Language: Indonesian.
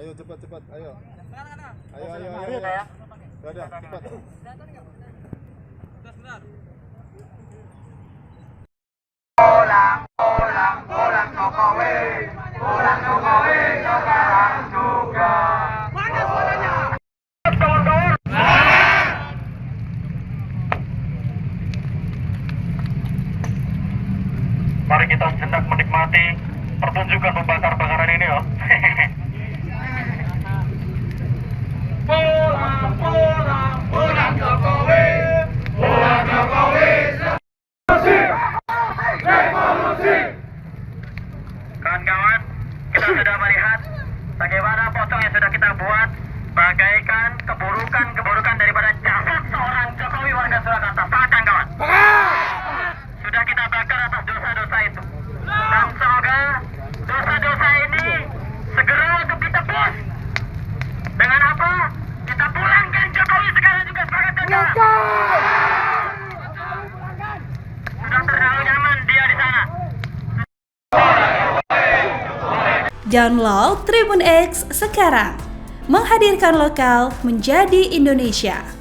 Ayo cepat, ayo. Ayo. Udah, cepat. Pulang Jokowi sekarang juga. Mana suaranya? Mari kita sejenak menikmati pertunjukan pembakar-bakaran ini, loh. Pulang Jokowi. Revolusi. Kawan-kawan, kita sudah melihat bagaimana pocong yang sudah kita buat bagaikan keburukan daripada jasad seorang Jokowi warga Surakarta. Silakan kawan. Sudah kita bakar atas dosa-dosa itu. Dan semoga dosa-dosa ini segera untuk ditebus. Dengan apa? Kita pulangkan Jokowi sekarang juga. Semangat kawan. Sudah terlalu nyaman dia di sana. Download Tribun X sekarang, menghadirkan lokal menjadi Indonesia.